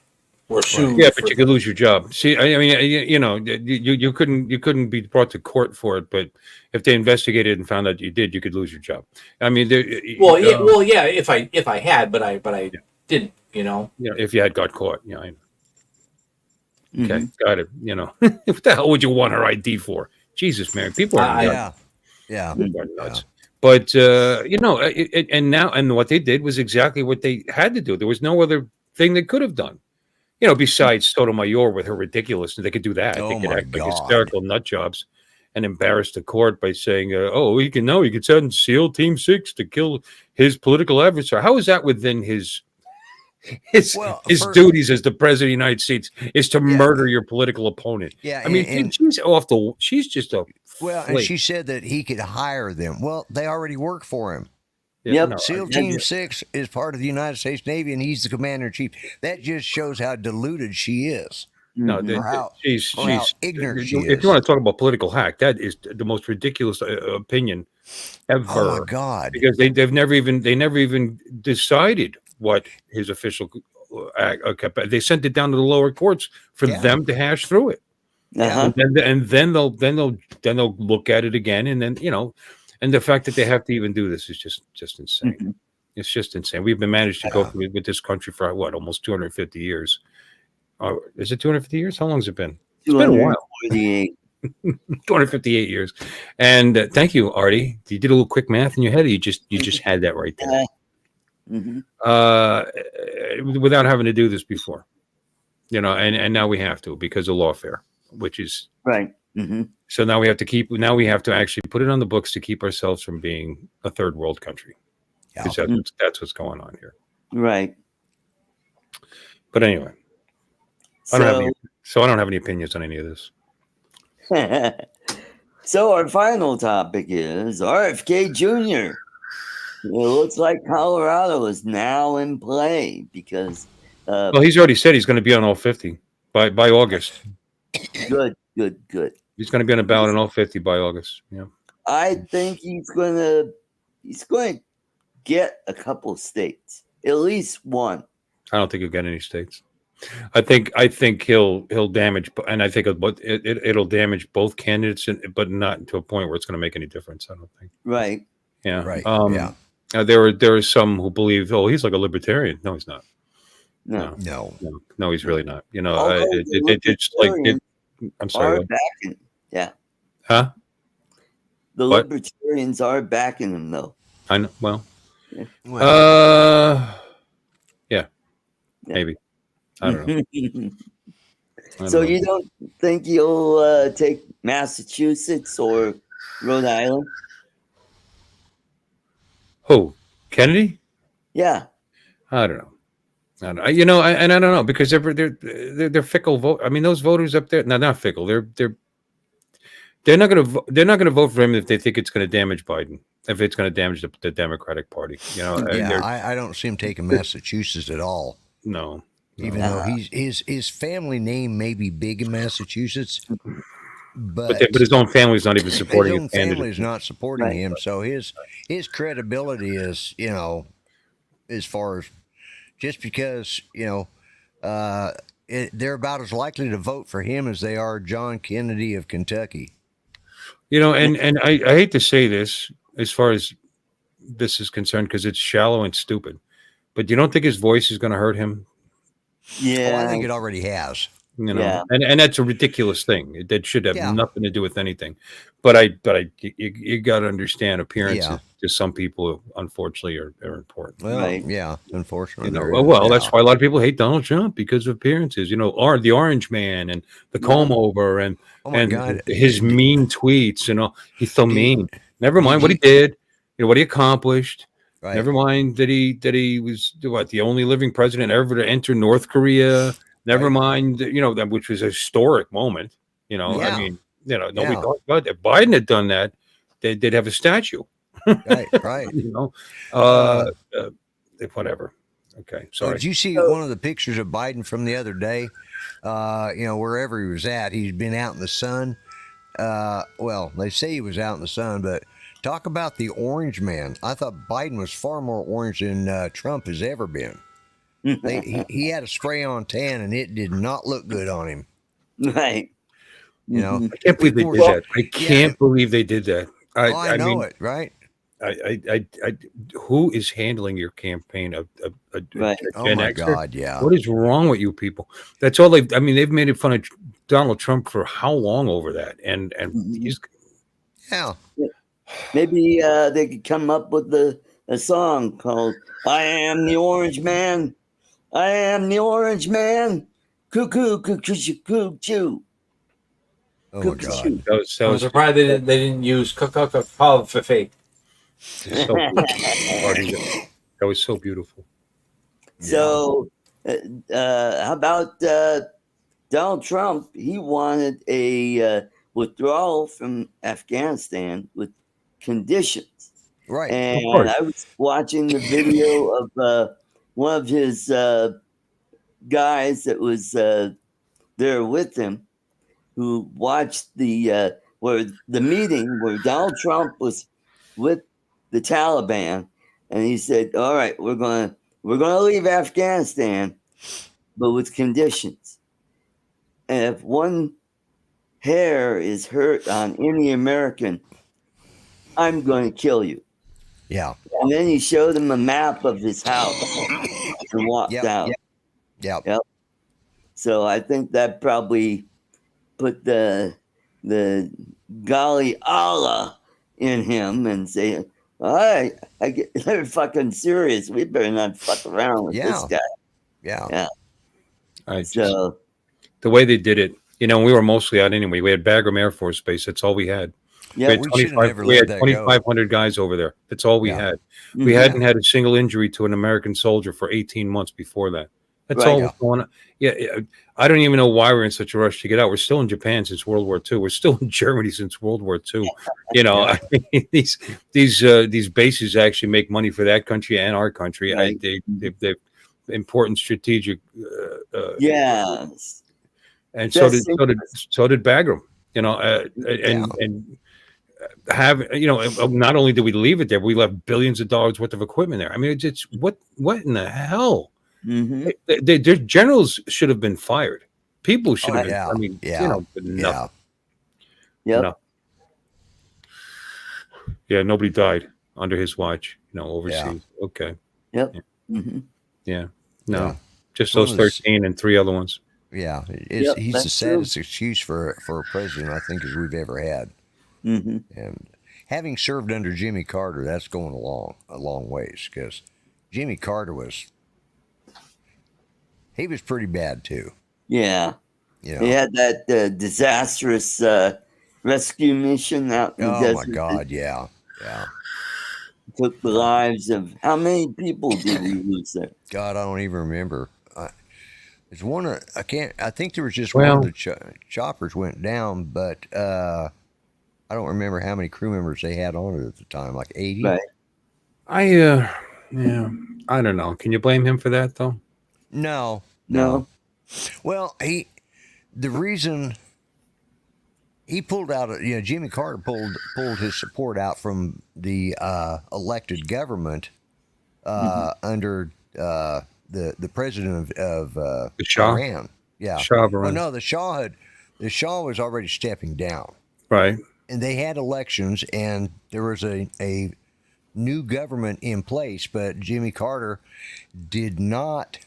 or sued. Yeah, but you could lose your job. See, I mean, you know, you couldn't be brought to court for it, but if they investigated and found out you did, you could lose your job. I mean, yeah, if I had, but I didn't. You know. Yeah, if you had got caught, yeah. I know. Okay, got it. You know, what the hell would you want her ID for? Jesus, man, people are nuts. Yeah. Nuts. But you know, and what they did was exactly what they had to do. There was no other thing they could have done. You know, besides Sotomayor with her ridiculousness, they could do that. They could act like hysterical nut jobs and embarrass the court by saying, he could send SEAL Team 6 to kill his political adversary. How is that within his duties as the president of the United States is to murder your political opponent? Yeah, I mean, she's just a well, flake. And she said that he could hire them. Well, they already work for him. Yep. No, SEAL Team 6 is part of the United States Navy, and he's the commander-in-chief. That just shows how deluded she is. No, she's how ignorant she is. If you want to talk about political hack, that is the most ridiculous opinion Oh my ever, God. because they never even decided what his official. They sent it down to the lower courts for Yeah. them to hash through it. Uh-huh. And then they'll look at it again, and then and the fact that they have to even do this is just insane. Mhm. It's just insane. We've been managed to go Yeah. through with this country for what, almost 250 years. Is it 250 years? How long has it been? It's been a while. 248. 258 years. And thank you, Artie. You did a little quick math in your head. Or you just had that right there. Mhm. Without having to do this before, and now we have to because of lawfare, which is Right. Mhm. so now we have to actually put it on the books to keep ourselves from being a third world country. Yeah. Because that's what's going on here. Right. But anyway, I don't have any opinions on any of this. So our final topic is RFK Jr. It looks like Colorado is now in play because Well, he's already said he's going to be on all 50 by August. good. He's going to be on a ballot in all 50 by August. Yeah. I think he's going to get a couple states, at least one. I don't think he'll get any states. I think he'll damage, and I think it'll damage both candidates, but not to a point where it's going to make any difference. I don't think. Right. Yeah. Right. Yeah. There are some who believe, oh, he's like a libertarian. No, he's not. No. No, he's really not. Although It's like I'm sorry. are backing. Yeah. Huh? The What? libertarians are backing him, though. I know. Well. Well, Yeah. Maybe. I don't know. So you don't think you'll take Massachusetts or Rhode Island? Who? Kennedy? Yeah. I don't know. I don't know because they're fickle vote. I mean, those voters up there, no, not fickle. They're not going to vote for him if they think it's going to damage Biden. If it's going to damage the Democratic Party, yeah, I don't see him taking Massachusetts at all. No. Even though his family name may be big in Massachusetts, but his own family's not even supporting his own his candidate. family's not supporting him. So his credibility is, as far as just because they're about as likely to vote for him as they are John Kennedy of Kentucky. And I hate to say this as far as this is concerned because it's shallow and stupid, but you don't think his voice is going to hurt him? Yeah. I think it already has. Yeah. And that's a ridiculous thing. That should have nothing to do with anything. But you got to understand appearances to some people, unfortunately, are important. Well, Right. yeah, unfortunately. That's why a lot of people hate Donald Trump because of appearances. The Orange Man and the comb over and God. his mean tweets. He's so mean. Never mind what he did. What he accomplished. Right. Never mind that he was the only living president ever to enter North Korea. Never mind, that which was a historic moment. I mean, nobody thought about that. If Biden had done that, they'd have a statue. Right. Whatever. Okay, sorry. Did you see one of the pictures of Biden from the other day? Wherever he was at, he's been out in the sun. Well, they say he was out in the sun, but talk about the orange man. I thought Biden was far more orange than Trump has ever been. He had a spray on tan, and it did not look good on him. Right. I can't believe they did that. I can't believe they did that. I know it, right? Who is handling your campaign? Right. Oh my God, yeah. What is wrong with you people? That's all they've made fun of Donald Trump for how long over that? And he's maybe they could come up with a song called "I Am the Orange Man." I am the Orange Man. Cuckoo, cuckoo, cuckoo, choo. Oh my God. I'm surprised they didn't use Fefe. That was so beautiful. So, how about Donald Trump? He wanted a withdrawal from Afghanistan with conditions. Right. And I was watching the video of one of his guys that was there with him, who watched the meeting where Donald Trump was with the Taliban, and he said, "All right, we're gonna leave Afghanistan, but with conditions. And if one hair is hurt on any American, I'm going to kill you." Yeah. And then he showed him a map of his house and walked Yep. out. Yep. So I think that probably put the golly Allah in him and say, "All right, they're fucking serious. We better not fuck around with this guy." Yeah. So the way they did it, we were mostly out anyway. We had Bagram Air Force Base. That's all we had. yeah, we had 2,500 guys over there. That's all we had. We hadn't had a single injury to an American soldier for 18 months before that. That's all was going on. Yeah, I don't even know why we're in such a rush to get out. We're still in Japan since World War II. We're still in Germany since World War II. I mean, these bases actually make money for that country and our country. Right. They're important strategic. Yes. And so did Bagram. And have not only did we leave it there, but we left billions of dollars worth of equipment there. I mean, it's what in the hell? Mm-hmm. Their generals should have been fired. People should have been. I mean, nothing. Yep. Yeah, nobody died under his watch. Overseas. Okay. Yep. Mm-hmm. Yeah. No, just those 13 and 3 other ones. Yeah, he's the saddest excuse for a president I think as we've ever had. Mm-hmm. And having served under Jimmy Carter, that's going a long ways, because Jimmy Carter was pretty bad too. Yeah. He had that disastrous rescue mission out in the desert. Oh my God! Yeah. Took the lives of how many people did we lose there? God, I don't even remember. There's one. I think there was just one of the choppers went down, but I don't remember how many crew members they had on it at the time. Like 80. Right. I don't know. Can you blame him for that though? No. Well, the reason he pulled out, Jimmy Carter pulled his support out from the elected government under the president of the Shah? Iran. Yeah. Shah of Iran. Well, no, the Shah was already stepping down. Right. And they had elections, and there was a new government in place, but Jimmy Carter did not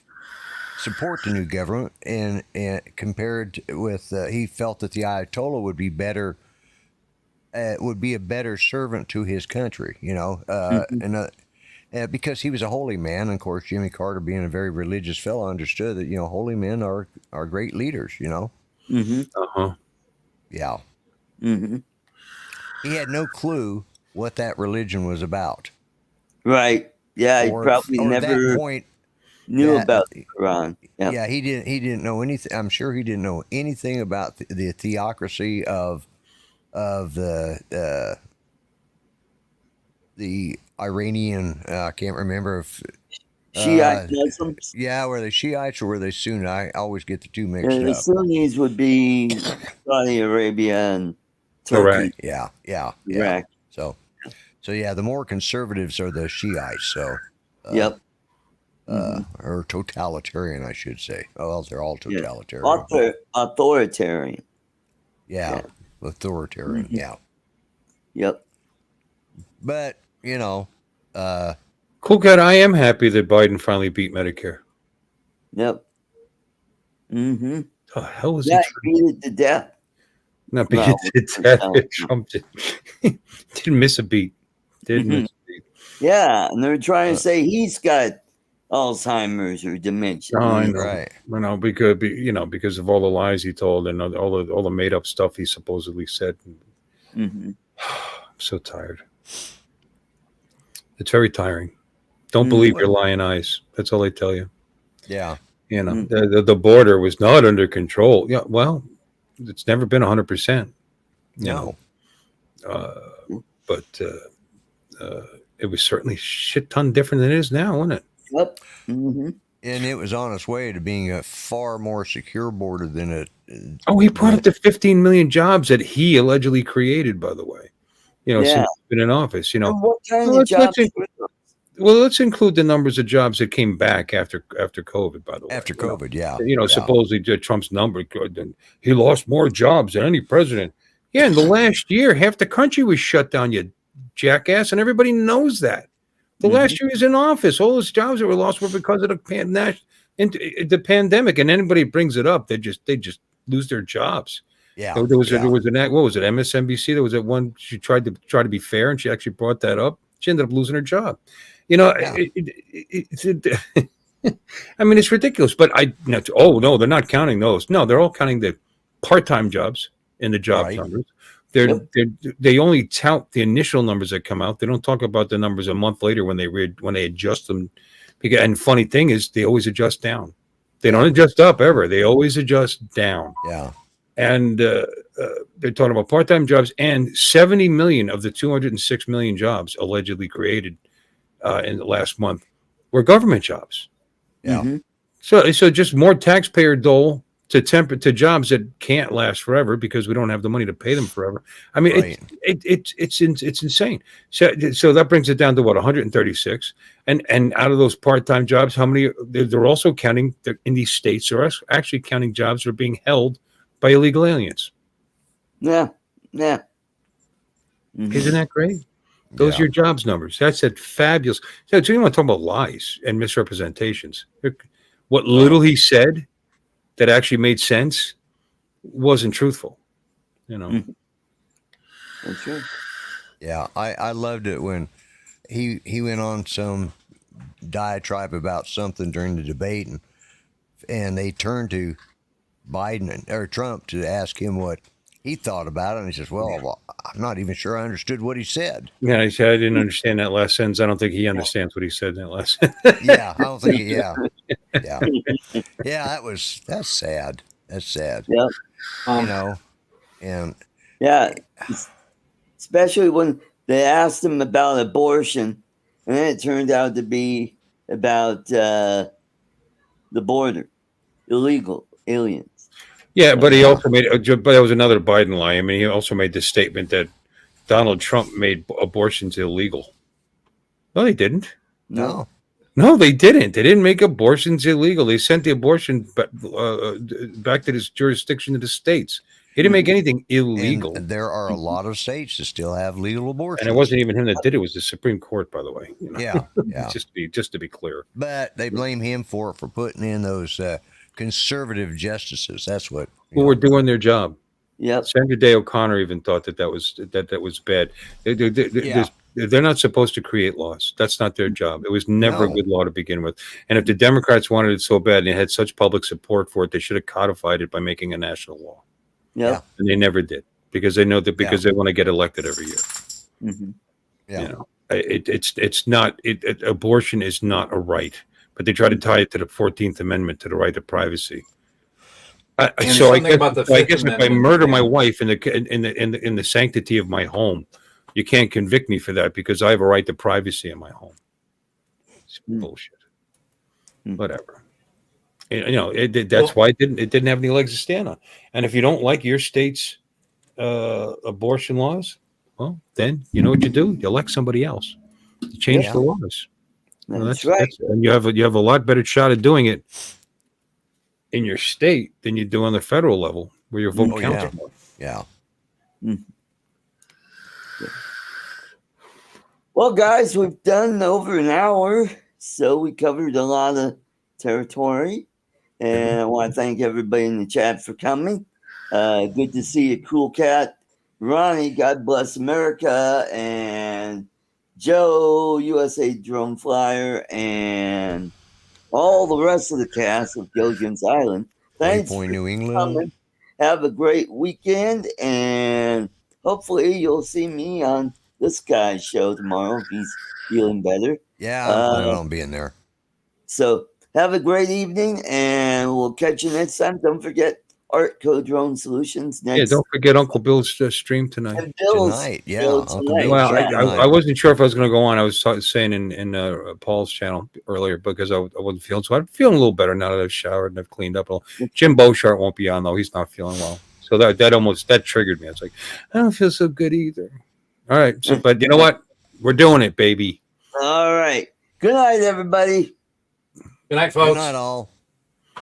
support the new government, and compared with he felt that the Ayatollah would be better, would be a better servant to his country, and because he was a holy man. And of course, Jimmy Carter, being a very religious fellow, understood that holy men are great leaders. Mm-hmm. Yeah. Mm-hmm. He had no clue what that religion was about. Right. Yeah, he probably never at that point knew about the Quran. Yep. Yeah, he didn't know anything. I'm sure he didn't know anything about the theocracy of the Iranian. I can't remember if Shiite Muslims. Yeah, were they Shiites or were they Sunni? I always get the two mixed The up. Sunnis would be Saudi Arabia and Turkey. Yeah. Iraq. So yeah, the more conservatives are the Shiites. So Yep. Or totalitarian, I should say. Oh, well, they're all totalitarian. Authoritarian. Yeah, authoritarian. Mm-hmm. Yeah. Yep. But Cool cat. I am happy that Biden finally beat Medicare. Yep. Mm-hmm. The hell was Yeah, he? he beat it to death. Not beat it to death. Trump didn't miss a beat. Didn't miss a beat. Yeah, and they're trying to say he's got Alzheimer's or dementia. Oh, I know. Right. Because of all the lies he told and all the made up stuff he supposedly said. Mm-hmm. I'm so tired. It's very tiring. Don't believe your lying eyes. That's all I tell you. Yeah. The border was not under control. Yeah, well, it's never been 100%. No. But it was certainly a shit ton different than it is now, wasn't it? Yep. Mm-hmm. And it was on its way to being a far more secure border than it. Oh, he brought up to 15 million jobs that he allegedly created, by the way. Yeah. since he's been in office. And what kind Well, of jobs let's, were those? well, let's include the numbers of jobs that came back after COVID. By the way, After COVID, yeah. supposedly Trump's number, he lost more jobs than any president. Yeah, in the last year, half the country was shut down. You jackass, and everybody knows that. The last year he was in office, all those jobs that were lost were because of the pandemic. And anybody brings it up, they just lose their jobs. Yeah. There was an act. What was it? MSNBC. There was that one. She tried to be fair, and she actually brought that up. She ended up losing her job. I mean, it's ridiculous. But oh no, they're not counting those. No, they're all counting the part-time jobs in the job numbers. They only tout the initial numbers that come out. They don't talk about the numbers a month later when they adjust them. And funny thing is, they always adjust down. They don't adjust up ever. They always adjust down. Yeah. And they're talking about part-time jobs, and 70 million of the 206 million jobs allegedly created in the last month were government jobs. Yeah. So just more taxpayer dole to jobs that can't last forever because we don't have the money to pay them forever. I mean, it's insane. So that brings it down to what, 136, and out of those part-time jobs, how many? They're also counting in these states. They're actually counting jobs that are being held by illegal aliens. Yeah. Isn't that great? Those are your jobs numbers. That's a fabulous. So you want to talk about lies and misrepresentations? What little he said that actually made sense wasn't truthful. That's right. Yeah, I loved it when he went on some diatribe about something during the debate, and they turned to Biden or Trump to ask him what he thought about it, and he says, "Well, I'm not even sure I understood what he said." Yeah, I said I didn't understand that last sentence. I don't think he understands what he said in that last sentence. Yeah, I don't think. Yeah. That's sad. That's sad. Yeah. And yeah, especially when they asked him about abortion, and then it turned out to be about the border, illegal aliens. Yeah, but he also made. But that was another Biden lie. I mean, he also made the statement that Donald Trump made abortions illegal. No, they didn't. no. No, they didn't. They didn't make abortions illegal. They sent the abortion back to this jurisdiction of the states. He didn't make anything illegal. And there are a lot of states that still have legal abortion. And it wasn't even him that did it. It was the Supreme Court, by the way. Yeah. just to be clear. But they blame him for putting in those conservative justices. That's what. Who were doing their job. Yep. Sandra Day O'Connor even thought that was bad. They're not supposed to create laws. That's not their job. It was never a good law to begin with. And if the Democrats wanted it so bad and they had such public support for it, they should have codified it by making a national law. Yep. And they never did because they know that they want to get elected every year. Mm-hmm. Yeah. It's not. Abortion is not a right, but they try to tie it to the 14th Amendment, to the right to privacy. I guess if I murder my wife in the sanctity of my home, you can't convict me for that because I have a right to privacy in my home. It's bullshit. Whatever. That's why it didn't have any legs to stand on. And if you don't like your state's abortion laws, well, then you know what you do. You elect somebody else. You change the laws. That's right. And you have a lot better shot at doing it in your state than you do on the federal level, where your vote counts more. Yeah. Well, guys, we've done over an hour, so we covered a lot of territory. And I want to thank everybody in the chat for coming. Good to see you, Cool Cat. Ronnie, God bless America. And Joe, USA Drone Flyer. And all the rest of the cast of Gilligan's Island. Thanks for New England. coming. Have a great weekend. And hopefully you'll see me on this guy's show tomorrow if he's feeling better. Yeah, I'm planning on being there. So have a great evening, and we'll catch you next time. Don't forget Art Code Drone Solutions next. Yeah, don't forget Uncle Bill's stream tonight. And Bill's Tonight, yeah. Bill tonight. Well, I wasn't sure if I was going to go on. I was saying in Paul's channel earlier because I wasn't feeling so. I'm feeling a little better now that I've showered and I've cleaned up a little. Jim Beauchart won't be on though. He's not feeling well. So that triggered me. I was like, I don't feel so good either. All right. So, but you know what? We're doing it, baby. All right. Good night, everybody. Good night, Good folks. night, all.